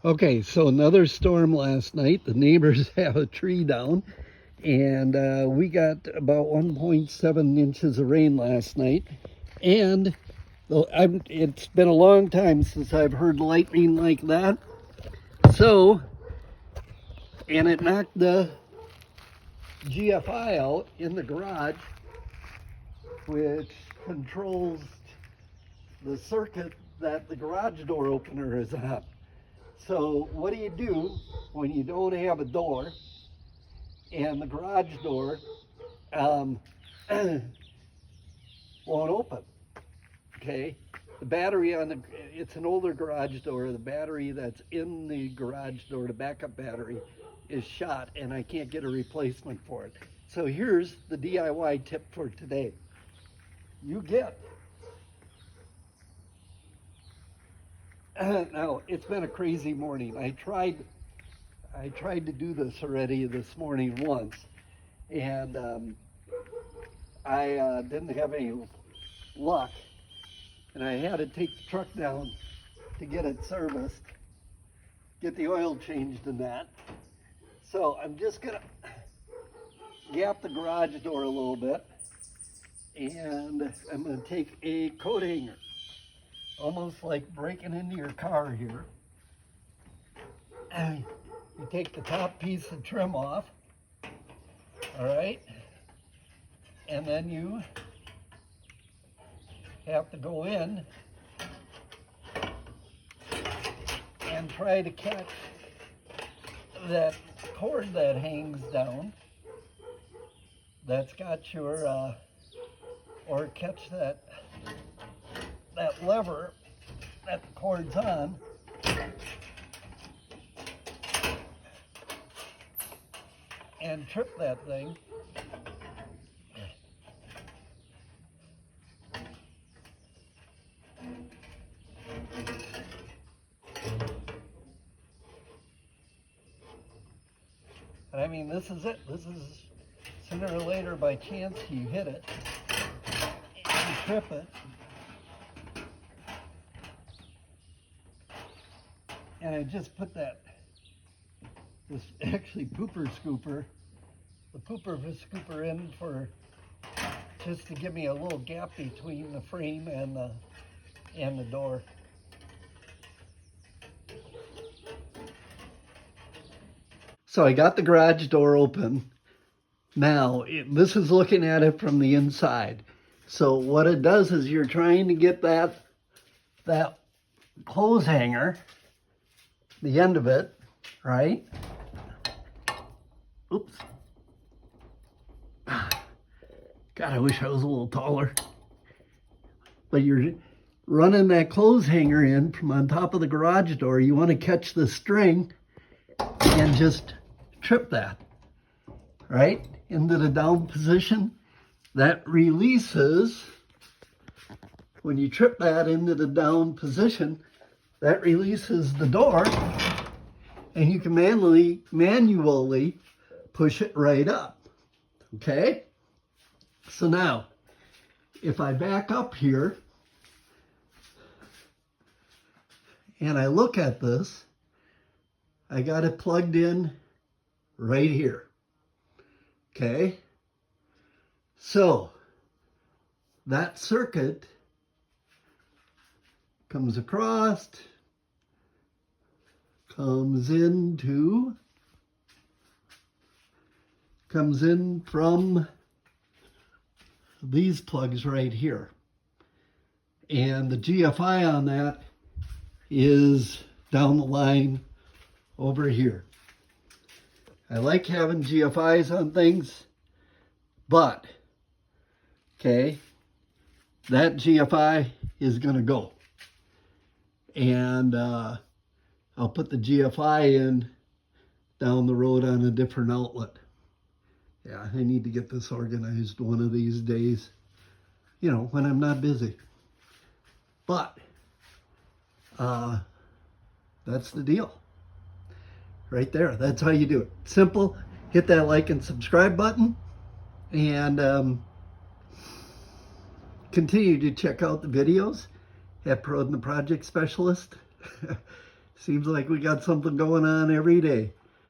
Okay, so another storm last night. The neighbors have a tree down, and we got about 1.7 inches of rain last night. And it's been a long time since I've heard lightning like that. So, and it knocked the GFI out in the garage, which controls the circuit that the garage door opener is on. So what do you do when you don't have a door and the garage door won't open? Okay, the battery it's an older garage door. The battery that's in the garage door, the backup battery, is shot, and I can't get a replacement for it. So here's the DIY tip for today. You get now, it's been a crazy morning. I tried to do this already this morning once, and I didn't have any luck, and I had to take the truck down to get it serviced, get the oil changed and that. So I'm just gonna gap the garage door a little bit, and I'm gonna take a coat hanger, almost like breaking into your car here. And you take the top piece of trim off, all right? And then you have to go in and try to catch that cord that hangs down that's got your, or catch that lever that the cord's on, and trip that thing. And I mean, this is it. This is sooner or later, by chance, you hit it, you trip it, and I just put this actually pooper scooper in for just to give me a little gap between the frame and the door. So I got the garage door open. Now, this is looking at it from the inside. So what it does is you're trying to get that clothes hanger, the end of it, right? Oops. God, I wish I was a little taller. But you're running that clothes hanger in from on top of the garage door. You want to catch the string and just trip that, right? Into the down position. That releases, when you trip that into the down position, that releases the door, and you can manually push it right up, okay? So now, if I back up here, and I look at this, I got it plugged in right here, okay? So, that circuit comes across, comes in from these plugs right here. And the GFI on that is down the line over here. I like having GFIs on things, but, okay, that GFI is gonna go. And I'll put the GFI in down the road on a different outlet. Yeah, I need to get this organized one of these days, you know, when I'm not busy. But that's the deal right there. That's how you do it. Simple. Hit that like and subscribe button, and continue to check out the videos at Perrodin the Project Specialist. Seems like we got something going on every day.